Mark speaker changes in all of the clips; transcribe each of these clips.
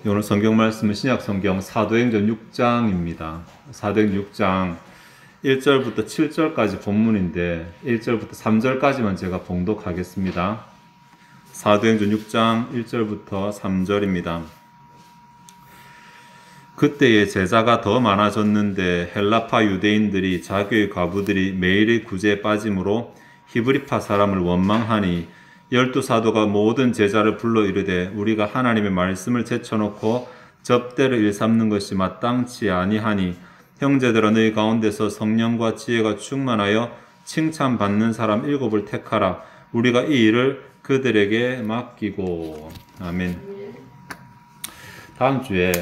Speaker 1: 오늘 성경 말씀은 신약 성경 사도행전 6장입니다. 사도행전 6장 1절부터 7절까지 본문인데 1절부터 3절까지만 제가 봉독하겠습니다. 사도행전 6장 1절부터 3절입니다. 그때에 제자가 더 많아졌는데 헬라파 유대인들이 자기의 과부들이 매일의 구제에 빠짐으로 히브리파 사람을 원망하니 12사도가 모든 제자를 불러 이르되 우리가 하나님의 말씀을 제쳐놓고 접대를 일삼는 것이 마땅치 아니하니 형제들아 너희 가운데서 성령과 지혜가 충만하여 칭찬받는 사람 7을 택하라. 우리가 이 일을 그들에게 맡기고. 아멘. 다음 주에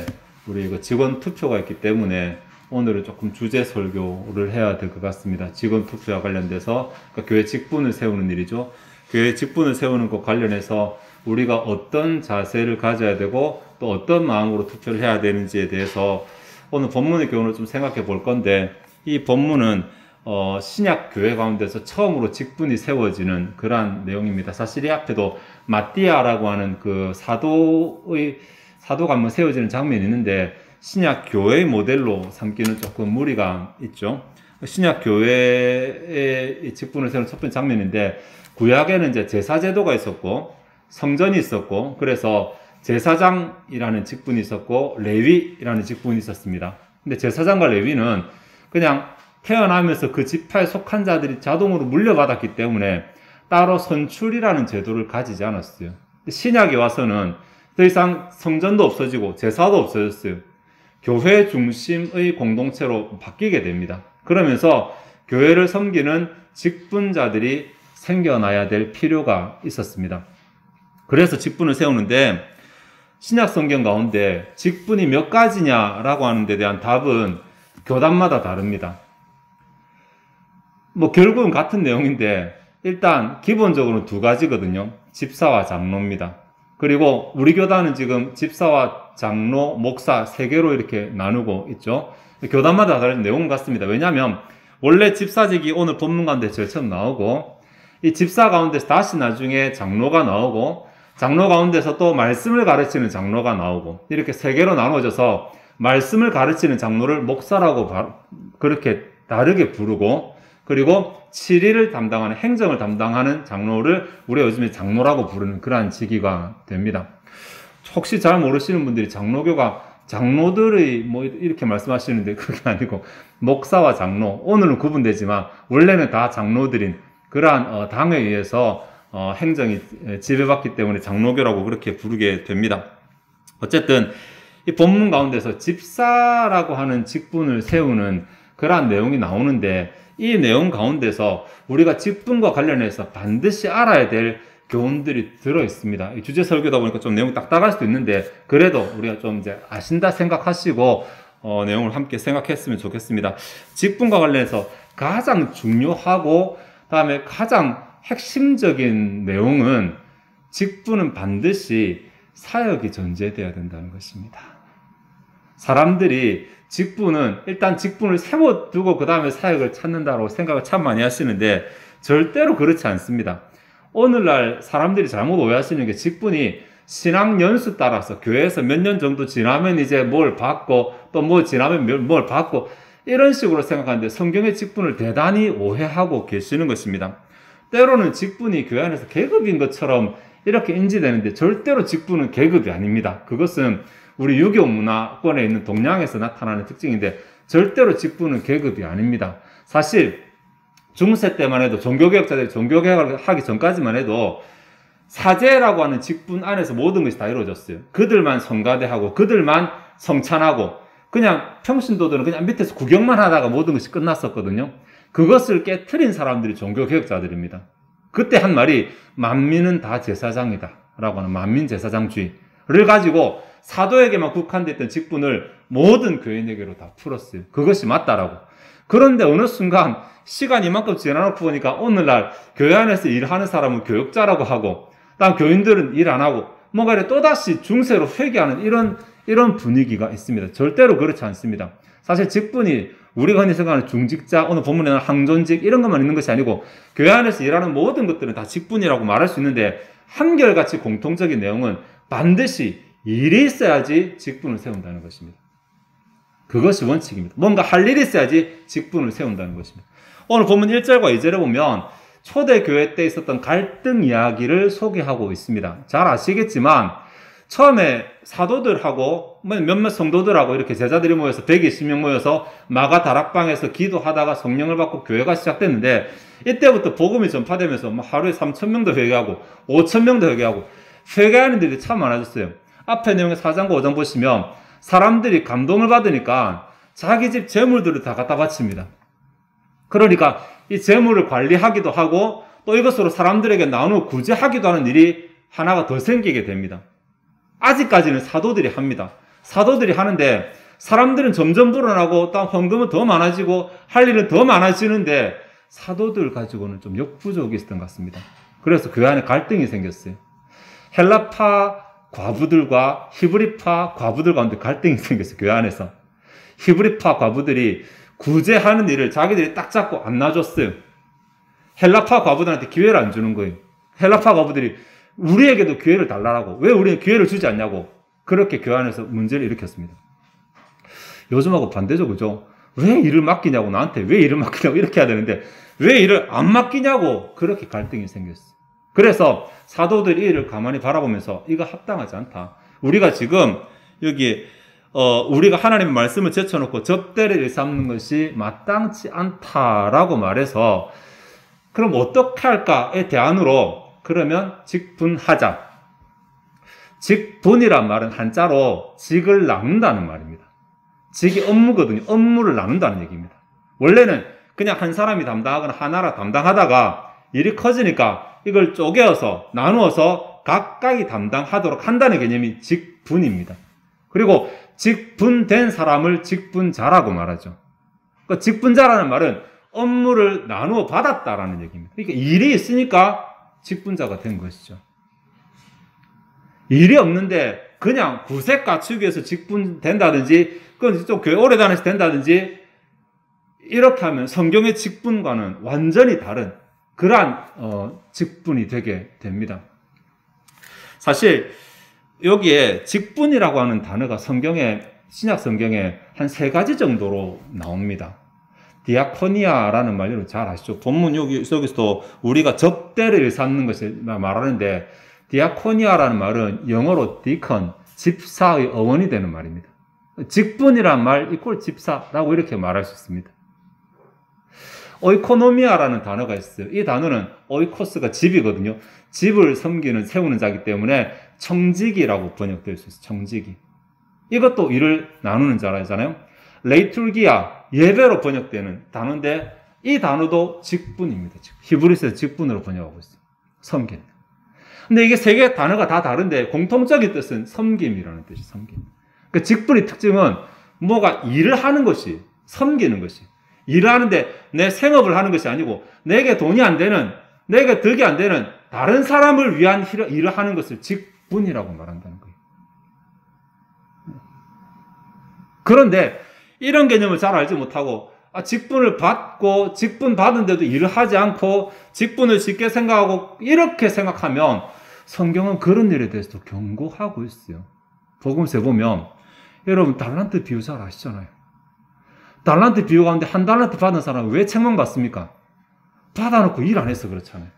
Speaker 1: 우리 이거 직원 투표가 있기 때문에 오늘은 조금 주제 설교를 해야 될 것 같습니다. 직원 투표와 관련돼서 그러니까 교회 직분을 세우는 일이죠. 교회 직분을 세우는 것 관련해서 우리가 어떤 자세를 가져야 되고 또 어떤 마음으로 투표를 해야 되는지에 대해서 오늘 본문의 교훈을 좀 생각해 볼 건데, 이 본문은 신약 교회 가운데서 처음으로 직분이 세워지는 그러한 내용입니다. 사실 이 앞에도 마띠아라고 하는 그 사도가 한번 세워지는 장면이 있는데 신약 교회의 모델로 삼기는 조금 무리가 있죠. 신약 교회의 직분을 세우는 첫 번째 장면인데, 구약에는 이제 제사제도가 있었고 성전이 있었고 그래서 제사장이라는 직분이 있었고 레위라는 직분이 있었습니다. 근데 제사장과 레위는 그냥 태어나면서 그 지파에 속한 자들이 자동으로 물려받았기 때문에 따로 선출이라는 제도를 가지지 않았어요. 신약에 와서는 더 이상 성전도 없어지고 제사도 없어졌어요. 교회 중심의 공동체로 바뀌게 됩니다. 그러면서 교회를 섬기는 직분자들이 생겨나야 될 필요가 있었습니다. 그래서 직분을 세우는데 신약 성경 가운데 직분이 몇 가지냐라고 하는 데 대한 답은 교단마다 다릅니다. 결국은 같은 내용인데 일단 기본적으로는 두 가지거든요. 집사와 장로입니다. 그리고 우리 교단은 지금 집사와 장로, 목사 세 개로 이렇게 나누고 있죠. 교단마다 다른 내용은 같습니다. 왜냐하면 원래 집사직이 오늘 본문 가운데 제일 처음 나오고 이 집사 가운데서 다시 나중에 장로가 나오고 장로 가운데서 또 말씀을 가르치는 장로가 나오고 이렇게 세 개로 나눠져서 말씀을 가르치는 장로를 목사라고 그렇게 다르게 부르고, 그리고 치리를 담당하는 행정을 담당하는 장로를 우리가 요즘에 장로라고 부르는 그러한 직위가 됩니다. 혹시 잘 모르시는 분들이 장로들의 이렇게 말씀하시는데 그게 아니고 목사와 장로, 오늘은 구분되지만 원래는 다 장로들인 그러한 당에 의해서 행정이 지배받기 때문에 장로교라고 그렇게 부르게 됩니다. 어쨌든 이 본문 가운데서 집사라고 하는 직분을 세우는 그러한 내용이 나오는데, 이 내용 가운데서 우리가 직분과 관련해서 반드시 알아야 될 교훈들이 들어있습니다. 이 주제 설교다 보니까 좀 내용이 딱딱할 수도 있는데 그래도 우리가 좀 이제 아신다 생각하시고 내용을 함께 생각했으면 좋겠습니다. 직분과 관련해서 가장 중요하고 다음에 가장 핵심적인 내용은 직분은 반드시 사역이 전제되어야 된다는 것입니다. 사람들이 일단 직분을 세워두고 그 다음에 사역을 찾는다고 생각을 참 많이 하시는데 절대로 그렇지 않습니다. 오늘날 사람들이 잘못 오해하시는 게 직분이 신앙 연수 따라서 교회에서 몇 년 정도 지나면 이제 뭘 받고 또 뭐 지나면 뭘 받고 이런 식으로 생각하는데 성경의 직분을 대단히 오해하고 계시는 것입니다. 때로는 직분이 교회 안에서 계급인 것처럼 이렇게 인지되는데 절대로 직분은 계급이 아닙니다. 그것은 우리 유교 문화권에 있는 동양에서 나타나는 특징인데 절대로 직분은 계급이 아닙니다. 사실 중세 때만 해도 종교개혁자들이 종교개혁을 하기 전까지만 해도 사제라고 하는 직분 안에서 모든 것이 다 이루어졌어요. 그들만 성가대하고 그들만 성찬하고 그냥 평신도들은 그냥 밑에서 구경만 하다가 모든 것이 끝났었거든요. 그것을 깨트린 사람들이 종교개혁자들입니다. 그때 한 말이 만민은 다 제사장이다 라고 하는 만민 제사장주의를 가지고 사도에게만 국한됐던 직분을 모든 교인에게로 다 풀었어요. 그것이 맞다라고. 그런데 어느 순간 시간이 이만큼 지나놓고 보니까 오늘날 교회 안에서 일하는 사람은 교역자라고 하고 다음 교인들은 일 안 하고 뭔가 또다시 중세로 회귀하는 이런 분위기가 있습니다. 절대로 그렇지 않습니다. 사실 직분이 우리가 흔히 생각하는 중직자, 오늘 본문에는 항존직 이런 것만 있는 것이 아니고 교회 안에서 일하는 모든 것들은 다 직분이라고 말할 수 있는데 한결같이 공통적인 내용은 반드시 일이 있어야지 직분을 세운다는 것입니다. 그것이 원칙입니다. 뭔가 할 일이 있어야지 직분을 세운다는 것입니다. 오늘 본문 1절과 2절에 보면 초대교회 때 있었던 갈등 이야기를 소개하고 있습니다. 잘 아시겠지만 처음에 사도들하고 몇몇 성도들하고 이렇게 제자들이 모여서 120명 모여서 마가 다락방에서 기도하다가 성령을 받고 교회가 시작됐는데 이때부터 복음이 전파되면서 하루에 3,000명도 회개하고 5,000명도 회개하고 회개하는 일이 참 많아졌어요. 앞에 내용의 4장과 5장 보시면 사람들이 감동을 받으니까 자기 집 재물들을 다 갖다 바칩니다. 그러니까 이 재물을 관리하기도 하고 또 이것으로 사람들에게 나누어 구제하기도 하는 일이 하나가 더 생기게 됩니다. 아직까지는 사도들이 합니다. 사도들이 하는데 사람들은 점점 불어나고 또 헌금은 더 많아지고 할 일은 더 많아지는데 사도들 가지고는 좀 역부족이 있었던 것 같습니다. 그래서 그 안에 갈등이 생겼어요. 헬라파 과부들과 히브리파 과부들 가운데 갈등이 생겼어요. 교회 안에서. 히브리파 과부들이 구제하는 일을 자기들이 딱 잡고 안 놔줬어요. 헬라파 과부들한테 기회를 안 주는 거예요. 헬라파 과부들이 우리에게도 기회를 달라고, 왜 우리는 기회를 주지 않냐고, 그렇게 교회 안에서 문제를 일으켰습니다. 요즘하고 반대죠, 왜 일을 맡기냐고, 나한테 왜 일을 맡기냐고 이렇게 해야 되는데 왜 일을 안 맡기냐고, 그렇게 갈등이 생겼어요. 그래서 사도들이 이 일을 가만히 바라보면서 이거 합당하지 않다. 우리가 지금 여기 우리가 하나님의 말씀을 제쳐놓고 접대를 일삼는 것이 마땅치 않다라고 말해서 그럼 어떻게 할까의 대안으로 그러면 직분하자. 직분이란 말은 한자로 직을 나눈다는 말입니다. 직이 업무거든요. 업무를 나눈다는 얘기입니다. 원래는 그냥 한 사람이 담당하거나 하나라 담당하다가 일이 커지니까 이걸 쪼개어서 나누어서 각각이 담당하도록 한다는 개념이 직분입니다. 그리고 직분된 사람을 직분자라고 말하죠. 그러니까 직분자라는 말은 업무를 나누어 받았다라는 얘기입니다. 그러니까 일이 있으니까 직분자가 된 것이죠. 일이 없는데 그냥 구색 갖추기 위해서 직분된다든지 그건 좀 교회 오래 다녀서 된다든지 이렇게 하면 성경의 직분과는 완전히 다른 그러한 직분이 되게 됩니다. 사실 여기에 직분이라고 하는 단어가 신약 성경에 한 3가지 정도로 나옵니다. 디아코니아라는 말로 잘 아시죠? 본문 여기서도 우리가 접대를 일삼는 것을 말하는데 디아코니아라는 말은 영어로 디컨, 집사의 어원이 되는 말입니다. 직분이란 말 이퀄 집사라고 이렇게 말할 수 있습니다. 오이코노미아라는 단어가 있어요. 이 단어는 오이코스가 집이거든요. 집을 섬기는, 세우는 자이기 때문에 청지기라고 번역될 수 있어요. 청지기. 이것도 일을 나누는 자잖아요. 레이툴기아, 예배로 번역되는 단어인데 이 단어도 직분입니다. 히브리서에서 직분으로 번역하고 있어요. 섬김. 근데 이게 3개 단어가 다 다른데 공통적인 뜻은 섬김이라는 뜻이 섬김. 그러니까 직분의 특징은 뭐가 일을 하는 것이, 섬기는 것이. 일을 하는데 내 생업을 하는 것이 아니고 내게 돈이 안 되는, 내게 득이 안 되는 다른 사람을 위한 일을 하는 것을 직분이라고 말한다는 거예요. 그런데 이런 개념을 잘 알지 못하고 직분을 받고 직분 받은데도 일을 하지 않고 직분을 쉽게 생각하고 이렇게 생각하면 성경은 그런 일에 대해서도 경고하고 있어요. 복음서에 보면 여러분 달란트 비유 잘 아시잖아요. 달란트 비유 가운데 한 달란트 받은 사람은 왜 책망받습니까? 받아놓고 일 안 해서 그렇잖아요.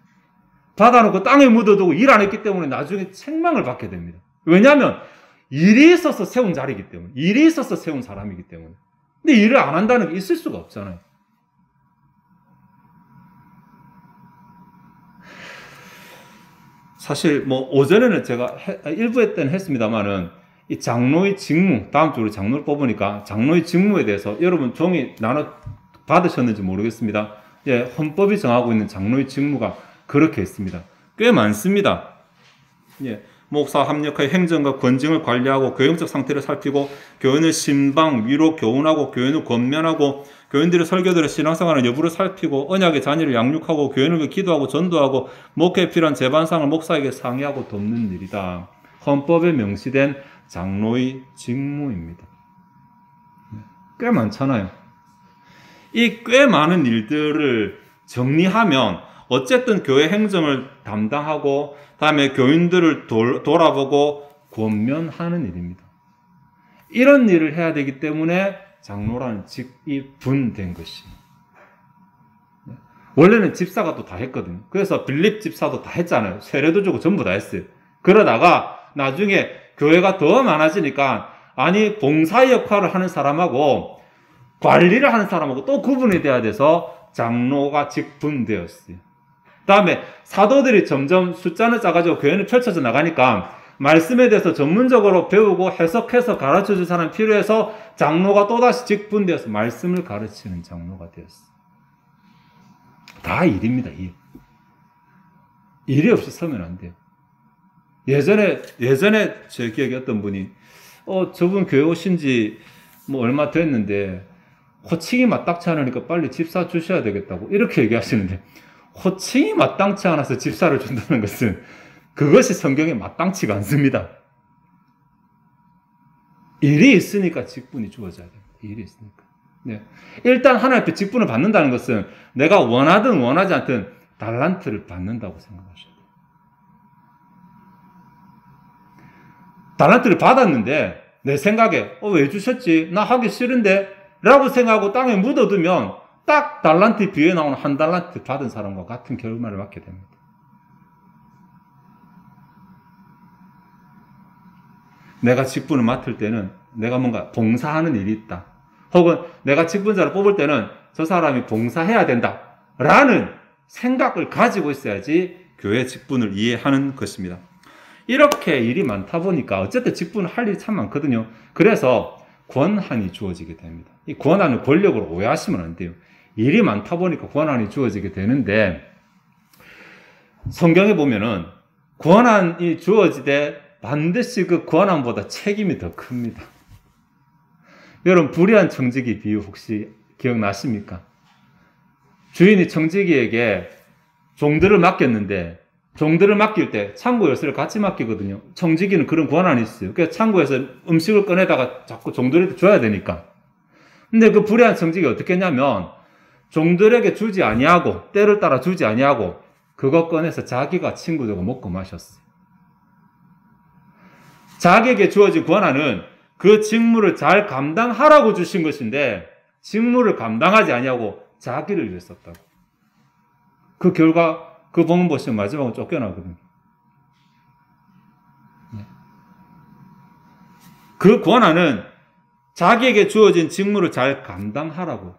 Speaker 1: 받아놓고 땅에 묻어두고 일 안 했기 때문에 나중에 책망을 받게 됩니다. 왜냐하면 일이 있어서 세운 자리이기 때문에, 일이 있어서 세운 사람이기 때문에. 근데 일을 안 한다는 게 있을 수가 없잖아요. 사실 오전에는 제가 일부 때는 했습니다만은 이 장로의 직무, 다음 주 우리 장로를 뽑으니까 장로의 직무에 대해서 여러분 종이 나눠 받으셨는지 모르겠습니다. 예, 헌법이 정하고 있는 장로의 직무가 그렇게 있습니다. 꽤 많습니다. 예, 목사 합력하여 행정과 권징을 관리하고 교육적 상태를 살피고 교인을 신방, 위로, 교훈하고 교인을 권면하고 교인들의 설교들의 신앙생활의 여부를 살피고 언약의 자녀를 양육하고 교인을 위해 기도하고 전도하고 목회에 필요한 재반상을 목사에게 상의하고 돕는 일이다. 헌법에 명시된 장로의 직무입니다. 꽤 많잖아요. 이 꽤 많은 일들을 정리하면 어쨌든 교회 행정을 담당하고 다음에 교인들을 돌아보고 권면하는 일입니다. 이런 일을 해야 되기 때문에 장로라는 직이 분된 것입니다. 원래는 집사가 또 다 했거든요. 그래서 빌립 집사도 다 했잖아요. 세례도 주고 전부 다 했어요. 그러다가 나중에 교회가 더 많아지니까 아니 봉사 역할을 하는 사람하고 관리를 하는 사람하고 또 구분이 돼야 돼서 장로가 직분되었어요. 다음에 사도들이 점점 숫자는 작아지고 교회는 펼쳐져 나가니까 말씀에 대해서 전문적으로 배우고 해석해서 가르쳐줄 사람이 필요해서 장로가 또다시 직분되어서 말씀을 가르치는 장로가 되었어요. 다 일입니다. 일. 일이 없이 서면 안 돼요. 예전에 제 기억에 어떤 분이 저분 교회 오신 지 뭐 얼마 됐는데 호칭이 마땅치 않으니까 빨리 집사 주셔야 되겠다고 이렇게 얘기하시는데, 호칭이 마땅치 않아서 집사를 준다는 것은 그것이 성경에 마땅치가 않습니다. 일이 있으니까 직분이 주어져야 됩니다. 일이 있으니까. 네. 일단 하나님 앞에 직분을 받는다는 것은 내가 원하든 원하지 않든 달란트를 받는다고 생각하셔야 돼요. 달란트를 받았는데 내 생각에 왜 주셨지? 나 하기 싫은데? 라고 생각하고 땅에 묻어두면 딱 달란트 뒤에 나오는 한 달란트 받은 사람과 같은 결말을 맞게 됩니다. 내가 직분을 맡을 때는 내가 뭔가 봉사하는 일이 있다. 혹은 내가 직분자를 뽑을 때는 저 사람이 봉사해야 된다. 라는 생각을 가지고 있어야지 교회 직분을 이해하는 것입니다. 이렇게 일이 많다 보니까 어쨌든 직분을 할 일이 참 많거든요. 그래서 권한이 주어지게 됩니다. 이 권한을 권력으로 오해하시면 안 돼요. 일이 많다 보니까 권한이 주어지게 되는데, 성경에 보면은 권한이 주어지되 반드시 그 권한보다 책임이 더 큽니다. 여러분, 불의한 청지기 비유 혹시 기억나십니까? 주인이 청지기에게 종들을 맡겼는데, 종들을 맡길 때 창고 열쇠를 같이 맡기거든요. 청지기는 그런 권한이 있어요. 그래서 창고에서 음식을 꺼내다가 자꾸 종들에게 줘야 되니까. 근데 그 불의한 청지기가 어떻게 했냐면 종들에게 주지 아니하고, 때를 따라 주지 아니하고 그거 꺼내서 자기가 친구들과 먹고 마셨어요. 자기에게 주어진 권한은 그 직무를 잘 감당하라고 주신 것인데 직무를 감당하지 아니하고 자기를 위해 썼다고. 그 결과 그 본문 보시면 마지막으로 쫓겨나거든요. 그 권한은 자기에게 주어진 직무를 잘 감당하라고.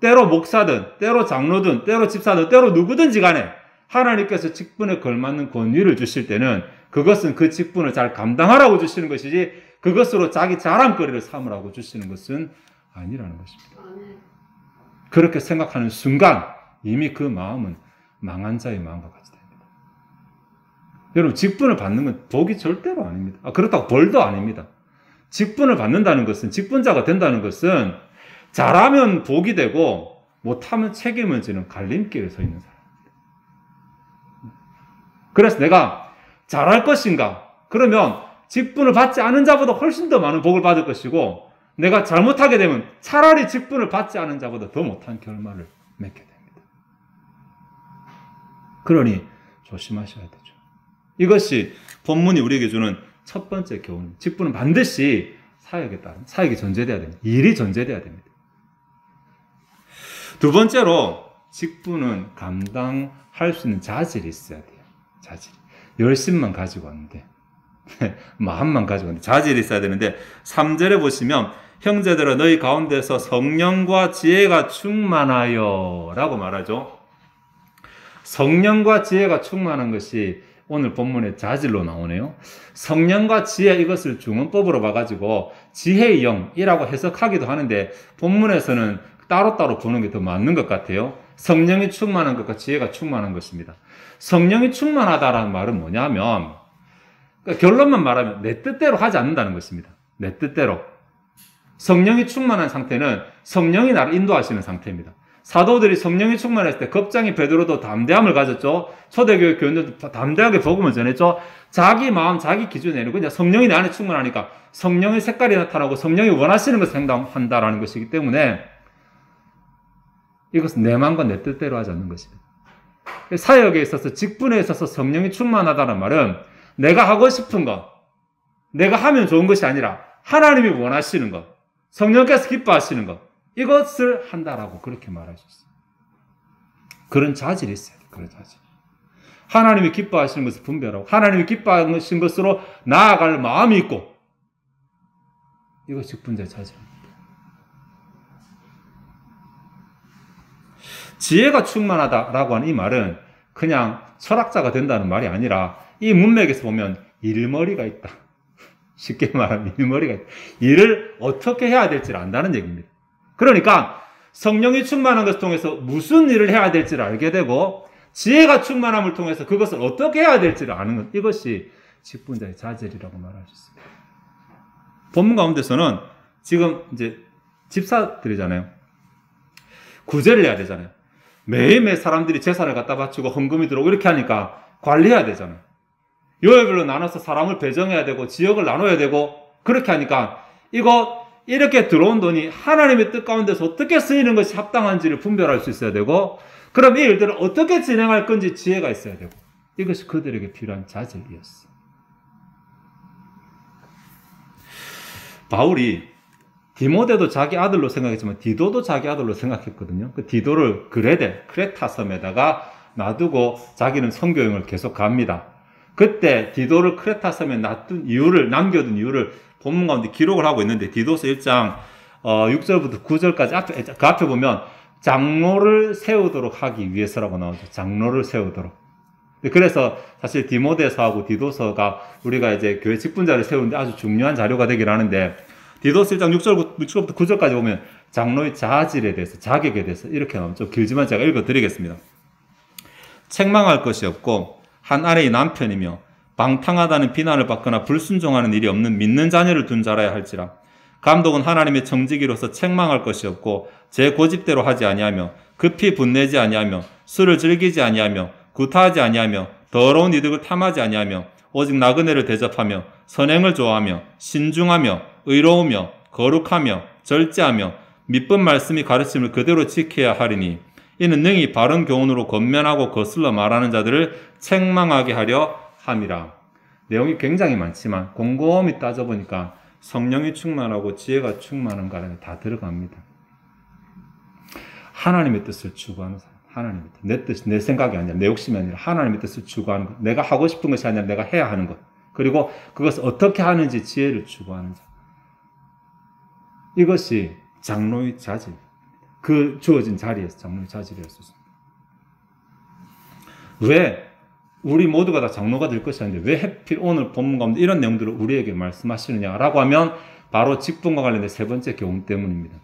Speaker 1: 때로 목사든, 때로 장로든, 때로 집사든, 때로 누구든지 간에 하나님께서 직분에 걸맞는 권위를 주실 때는 그것은 그 직분을 잘 감당하라고 주시는 것이지 그것으로 자기 자랑거리를 삼으라고 주시는 것은 아니라는 것입니다. 그렇게 생각하는 순간 이미 그 마음은 망한 자의 마음과 같이 됩니다. 여러분, 직분을 받는 건 복이 절대로 아닙니다. 그렇다고 벌도 아닙니다. 직분을 받는다는 것은, 직분자가 된다는 것은 잘하면 복이 되고 못하면 책임을 지는 갈림길에 서 있는 사람입니다. 그래서 내가 잘할 것인가? 그러면 직분을 받지 않은 자보다 훨씬 더 많은 복을 받을 것이고, 내가 잘못하게 되면 차라리 직분을 받지 않은 자보다 더 못한 결말을 맺게 됩니다. 그러니 조심하셔야 되죠. 이것이 본문이 우리에게 주는 첫 번째 교훈. 직분은 반드시 사역이 전제돼야 됩니다. 일이 전제돼야 됩니다. 두 번째로 직분은 감당할 수 있는 자질이 있어야 돼요. 자질. 열심만 가지고 왔는데 마음만 가지고 왔는데 자질이 있어야 되는데 3절에 보시면 형제들아 너희 가운데서 성령과 지혜가 충만하여 라고 말하죠. 성령과 지혜가 충만한 것이 오늘 본문의 자질로 나오네요. 성령과 지혜, 이것을 중언법으로 봐가지고 지혜의 영이라고 해석하기도 하는데 본문에서는 따로따로 보는 게 더 맞는 것 같아요. 성령이 충만한 것과 지혜가 충만한 것입니다. 성령이 충만하다라는 말은 뭐냐면, 그러니까 결론만 말하면 내 뜻대로 하지 않는다는 것입니다. 내 뜻대로. 성령이 충만한 상태는 성령이 나를 인도하시는 상태입니다. 사도들이 성령이 충만했을 때 겁장이 베드로도 담대함을 가졌죠. 초대교회 교인들도 담대하게 복음을 전했죠. 자기 마음, 자기 기준에는 그냥 성령이 내 안에 충만하니까 성령의 색깔이 나타나고 성령이 원하시는 것을 행동한다라는 것이기 때문에 이것은 내 마음과 내 뜻대로 하지 않는 것입니다. 사역에 있어서, 직분에 있어서 성령이 충만하다는 말은 내가 하고 싶은 것, 내가 하면 좋은 것이 아니라 하나님이 원하시는 것, 성령께서 기뻐하시는 것, 이것을 한다라고 그렇게 말하셨어요. 그런 자질이 있어요. 그런 자질. 하나님이 기뻐하시는 것을 분별하고 하나님이 기뻐하시는 것으로 나아갈 마음이 있고, 이것이 직분자의 자질입니다. 지혜가 충만하다라고 하는 이 말은 그냥 철학자가 된다는 말이 아니라 이 문맥에서 보면 일머리가 있다. 쉽게 말하면 일머리가 있다. 일을 어떻게 해야 될지를 안다는 얘기입니다. 그러니까 성령이 충만한 것을 통해서 무슨 일을 해야 될지를 알게 되고 지혜가 충만함을 통해서 그것을 어떻게 해야 될지를 아는 것, 이것이 직분자의 자질이라고 말하셨습니다. 본문 가운데서는 지금 이제 집사들이잖아요. 구제를 해야 되잖아요. 매일매일 사람들이 재산을 갖다 바치고 헌금이 들어오고 이렇게 하니까 관리해야 되잖아요. 요회별로 나눠서 사람을 배정해야 되고 지역을 나눠야 되고 그렇게 하니까 이거 이렇게 들어온 돈이 하나님의 뜻 가운데서 어떻게 쓰이는 것이 합당한지를 분별할 수 있어야 되고, 그럼 이 일들을 어떻게 진행할 건지 지혜가 있어야 되고, 이것이 그들에게 필요한 자질이었어요. 바울이 디모데도 자기 아들로 생각했지만 디도도 자기 아들로 생각했거든요. 그 디도를 크레타 섬에다가 놔두고 자기는 선교행을 계속 갑니다. 그때 디도를 크레타 섬에 남겨둔 이유를 본문 가운데 기록을 하고 있는데, 디도서 1장 6절부터 9절까지 그 앞에 보면 장로를 세우도록 하기 위해서라고 나오죠. 장로를 세우도록. 그래서 사실 디모데서하고 디도서가 우리가 이제 교회 직분자를 세우는데 아주 중요한 자료가 되긴 하는데, 디도서 1장 6절부터 9절까지 보면 장로의 자질에 대해서, 자격에 대해서 이렇게 나오면 좀 길지만 제가 읽어드리겠습니다. 책망할 것이 없고 한 아내의 남편이며 방탕하다는 비난을 받거나 불순종하는 일이 없는 믿는 자녀를 둔 자라야 할지라. 감독은 하나님의 청지기로서 책망할 것이 없고 제 고집대로 하지 아니하며 급히 분내지 아니하며 술을 즐기지 아니하며 구타하지 아니하며 더러운 이득을 탐하지 아니하며 오직 나그네를 대접하며 선행을 좋아하며 신중하며 의로우며 거룩하며 절제하며 믿번 말씀이 가르침을 그대로 지켜야 하리니 이는 능히 바른 교훈으로 권면하고 거슬러 말하는 자들을 책망하게 하려 함이라. 내용이 굉장히 많지만 곰곰이 따져보니까 성령이 충만하고 지혜가 충만한 가운데 다 들어갑니다. 하나님의 뜻을 추구하는 사람, 하나님의 뜻, 내 뜻, 내 생각이 아니라, 내 욕심이 아니라 하나님의 뜻을 추구하는 것, 내가 하고 싶은 것이 아니라 내가 해야 하는 것, 그리고 그것을 어떻게 하는지 지혜를 추구하는 자, 이것이 장로의 자질, 그 주어진 자리에서 장로의 자질이었습니다. 왜 우리 모두가 다 장로가 될 것이 아닌데 왜 하필 오늘 본문 가운데 이런 내용들을 우리에게 말씀하시느냐라고 하면 바로 직분과 관련된 세 번째 교훈 때문입니다.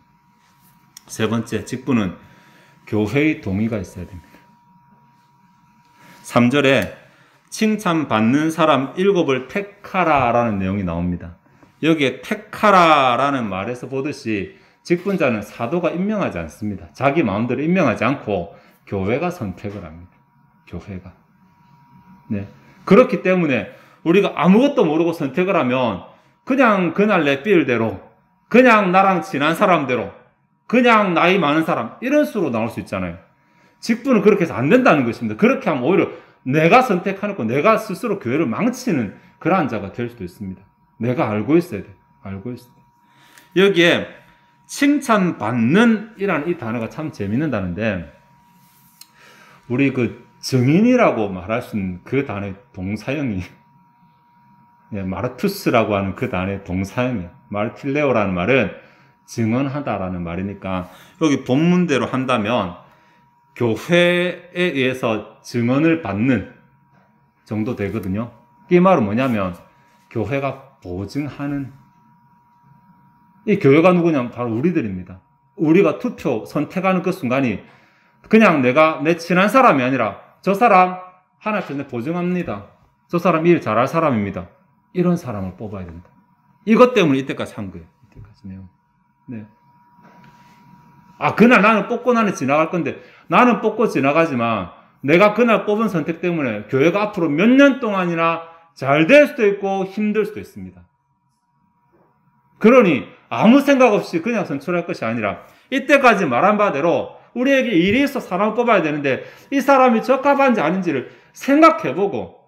Speaker 1: 세 번째, 직분은 교회의 동의가 있어야 됩니다. 3절에 칭찬받는 사람 7을 택하라라는 내용이 나옵니다. 여기에 택하라라는 말에서 보듯이 직분자는 사도가 임명하지 않습니다. 자기 마음대로 임명하지 않고 교회가 선택을 합니다. 교회가. 네. 그렇기 때문에 우리가 아무것도 모르고 선택을 하면 그냥 그날 내 필대로, 그냥 나랑 친한 사람대로, 그냥 나이 많은 사람, 이런 수로 나올 수 있잖아요. 직분은 그렇게 해서 안 된다는 것입니다. 그렇게 하면 오히려 내가 선택하고 내가 스스로 교회를 망치는 그러한 자가 될 수도 있습니다. 내가 알고 있어야 돼요. 알고 있어야 돼요. 여기에 칭찬받는 이라는 이 단어가 참 재밌는 단어인데, 우리 그 증인이라고 말할 수 있는 그 단어의 동사형이 마르투스라고 하는 그 단어의 동사형이에요. 마르틸레오라는 말은 증언하다라는 말이니까 여기 본문대로 한다면 교회에 의해서 증언을 받는 정도 되거든요. 이 말은 뭐냐면 교회가 보증하는, 이 교회가 누구냐면 바로 우리들입니다. 우리가 투표 선택하는 그 순간이 그냥 내가 내 친한 사람이 아니라 저 사람 하나님 앞에 보증합니다. 저 사람 일 잘할 사람입니다. 이런 사람을 뽑아야 된다. 이것 때문에 이때까지 한 거예요. 이때까지네요. 네. 아, 그날 나는 뽑고 나는 지나갈 건데, 나는 뽑고 지나가지만 내가 그날 뽑은 선택 때문에 교회가 앞으로 몇 년 동안이나 잘 될 수도 있고 힘들 수도 있습니다. 그러니 아무 생각 없이 그냥 선출할 것이 아니라 이때까지 말한 바대로 우리에게 일이 있어 사람을 뽑아야 되는데 이 사람이 적합한지 아닌지를 생각해보고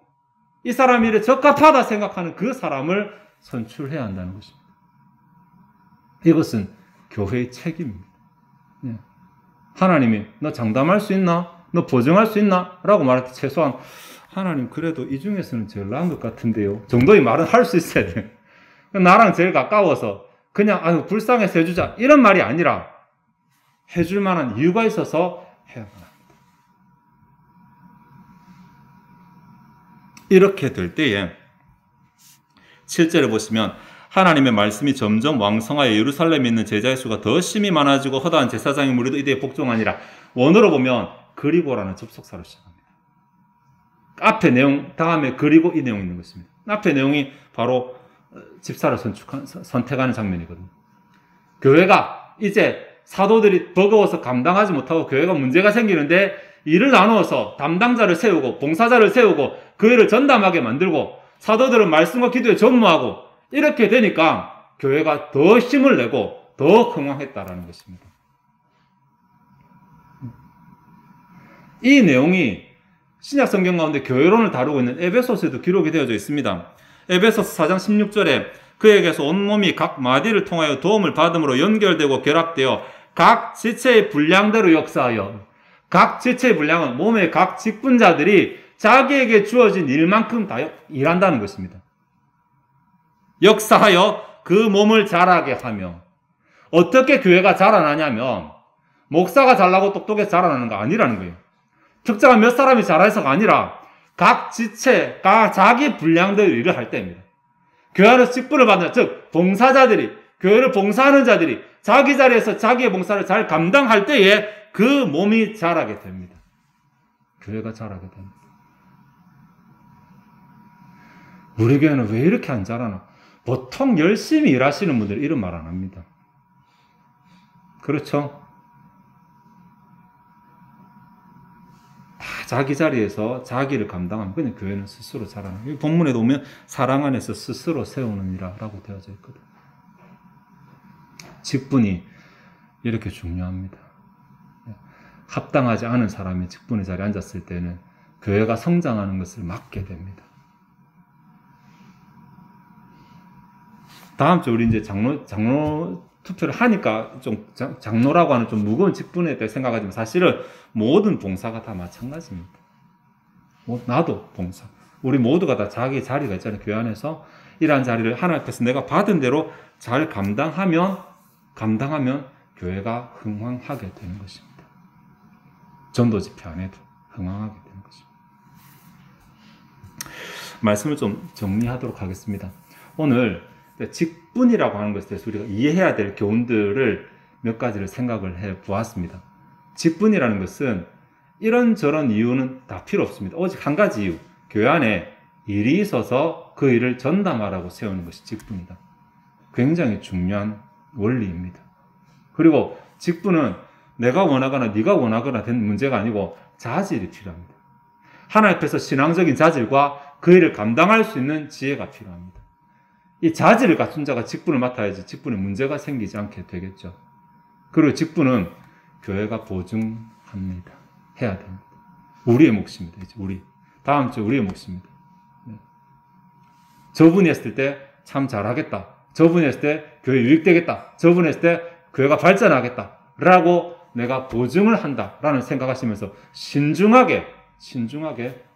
Speaker 1: 이 사람이 적합하다 생각하는 그 사람을 선출해야 한다는 것입니다. 이것은 교회의 책임입니다. 하나님이 너 장담할 수 있나? 너 보증할 수 있나? 라고 말할 때 최소한 하나님 그래도 이 중에서는 제일 나은 것 같은데요 정도의 말은 할 수 있어야 돼요. 나랑 제일 가까워서 그냥 아유 불쌍해서 해주자 이런 말이 아니라 해줄 만한 이유가 있어서 해야만 합니다. 이렇게 될 때에 7절에 보시면 하나님의 말씀이 점점 왕성하여 예루살렘에 있는 제자의 수가 더 심히 많아지고 허다한 제사장의 무리도 이들에 복종하니라. 원어로 보면 그리고라는 접속사로 시작합니다. 앞에 내용 다음에 그리고 이 내용이 있는 것입니다. 앞에 내용이 바로 집사를 선택하는 장면이거든요. 교회가 이제 사도들이 버거워서 감당하지 못하고 교회가 문제가 생기는데 일을 나누어서 담당자를 세우고 봉사자를 세우고 그 일을 전담하게 만들고 사도들은 말씀과 기도에 전무하고 이렇게 되니까 교회가 더 힘을 내고 더 흥왕했다라는 것입니다. 이 내용이 신약 성경 가운데 교회론을 다루고 있는 에베소서에도 기록이 되어져 있습니다. 에베소서 4장 16절에 그에게서 온몸이 각 마디를 통하여 도움을 받음으로 연결되고 결합되어 각 지체의 분량대로 역사하여, 각 지체의 분량은 몸의 각 직분자들이 자기에게 주어진 일만큼 다 일한다는 것입니다. 역사하여 그 몸을 자라게 하며, 어떻게 교회가 자라나냐면 목사가 잘나고 똑똑해서 자라나는 거 아니라는 거예요. 특정한 몇 사람이 잘해서가 아니라 각 지체, 각 자기 분량대로 일을 할 때입니다. 교회 안에서 직분을 받는, 즉 봉사자들이, 교회를 봉사하는 자들이 자기 자리에서 자기의 봉사를 잘 감당할 때에 그 몸이 자라게 됩니다. 교회가 자라게 됩니다. 우리 교회는 왜 이렇게 안 자라나? 보통 열심히 일하시는 분들 이런 말 안 합니다. 그렇죠? 다 자기 자리에서 자기를 감당하면 그냥 교회는 스스로 자라나. 이 본문에도 보면 사랑 안에서 스스로 세우느니라라고 되어져 있거든. 직분이 이렇게 중요합니다. 합당하지 않은 사람이 직분의 자리에 앉았을 때는 교회가 성장하는 것을 막게 됩니다. 다음 주 우리 이제 장로 투표를 하니까 좀 장로라고 하는 좀 무거운 직분에 대해 생각하지만 사실은 모든 봉사가 다 마찬가지입니다. 나도 봉사. 우리 모두가 다 자기 자리가 있잖아요. 교회 안에서 이러한 자리를 하나님 앞에서 내가 받은 대로 잘 감당하면 교회가 흥왕하게 되는 것입니다. 전도 집회 안 해도 흥왕하게 되는 것입니다. 말씀을 좀 정리하도록 하겠습니다. 오늘 직분이라고 하는 것에 대해서 우리가 이해해야 될 교훈들을 몇 가지를 생각을 해 보았습니다. 직분이라는 것은 이런저런 이유는 다 필요 없습니다. 오직 한 가지 이유, 교회 안에 일이 있어서 그 일을 전담하라고 세우는 것이 직분이다. 굉장히 중요한 원리입니다. 그리고 직분은 내가 원하거나 네가 원하거나 된 문제가 아니고 자질이 필요합니다. 하나님 앞에서 신앙적인 자질과 그 일을 감당할 수 있는 지혜가 필요합니다. 이 자질을 갖춘 자가 직분을 맡아야지 직분에 문제가 생기지 않게 되겠죠. 그리고 직분은 교회가 보증합니다. 해야 됩니다. 우리의 몫입니다. 이제 다음 주 우리의 몫입니다. 저분이 했을 때 참 잘하겠다. 저분이 했을 때 교회 유익되겠다. 저분이 했을 때 교회가 발전하겠다. 라고 내가 보증을 한다라는 생각하시면서 신중하게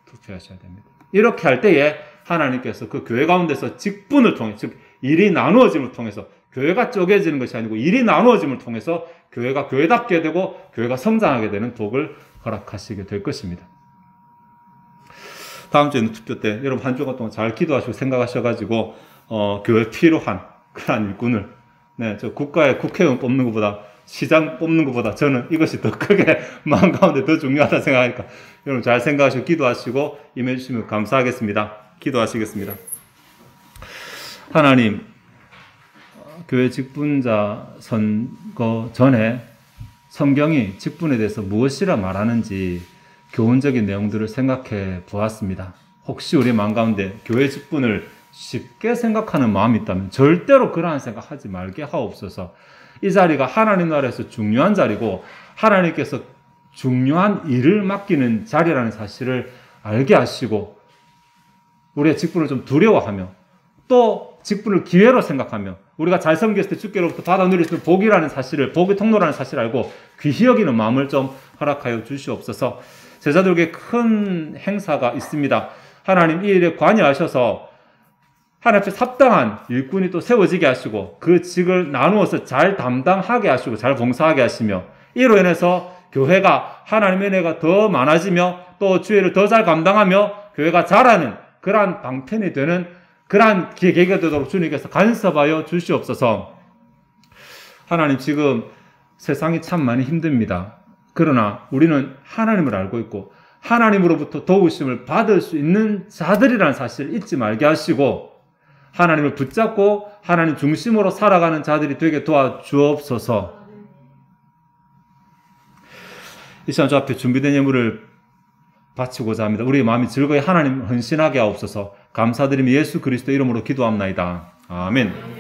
Speaker 1: 투표하셔야 됩니다. 이렇게 할 때에 하나님께서 그 교회 가운데서 직분을 통해, 즉 일이 나누어짐을 통해서 교회가 쪼개지는 것이 아니고 일이 나누어짐을 통해서 교회가 교회답게 되고 교회가 성장하게 되는 복을 허락하시게 될 것입니다. 다음 주에는 투표 때 여러분 한 주간 동안 잘 기도하시고 생각하셔가지고 교회 필요한 그러한 일꾼을 저 국가의 국회의원 뽑는 것보다 시장 뽑는 것보다 저는 이것이 더 크게 마음 가운데 더 중요하다 생각하니까 여러분 잘 생각하시고 기도하시고 임해 주시면 감사하겠습니다. 기도하시겠습니다. 하나님, 교회 직분자 선거 전에 성경이 직분에 대해서 무엇이라 말하는지 교훈적인 내용들을 생각해 보았습니다. 혹시 우리 마음 가운데 교회 직분을 쉽게 생각하는 마음이 있다면 절대로 그러한 생각하지 말게 하옵소서. 이 자리가 하나님 나라에서 중요한 자리고 하나님께서 중요한 일을 맡기는 자리라는 사실을 알게 하시고 우리의 직분을 좀 두려워하며 또 직분을 기회로 생각하며 우리가 잘 섬겼을 때 주께로부터 받아 누릴 수 있는 복이라는 사실을, 복의 통로라는 사실을 알고 귀히 여기는 마음을 좀 허락하여 주시옵소서. 제자들에게 큰 행사가 있습니다. 하나님 이 일에 관여하셔서 하나님 앞에 합당한 일꾼이 또 세워지게 하시고 그 직을 나누어서 잘 담당하게 하시고 잘 봉사하게 하시며 이로 인해서 교회가 하나님의 은혜가 더 많아지며 또 주의를 더 잘 감당하며 교회가 자라는 그러한 방편이 되는 그러한 계기가 되도록 주님께서 간섭하여 주시옵소서. 하나님 지금 세상이 참 많이 힘듭니다. 그러나 우리는 하나님을 알고 있고 하나님으로부터 도우심을 받을 수 있는 자들이라는 사실을 잊지 말게 하시고 하나님을 붙잡고 하나님 중심으로 살아가는 자들이 되게 도와주옵소서. 이 시간 주 앞에 준비된 예물을 바치고자 합니다. 우리의 마음이 즐거이 하나님 헌신하게 하옵소서. 감사드리며 예수 그리스도 이름으로 기도합나이다. 아멘.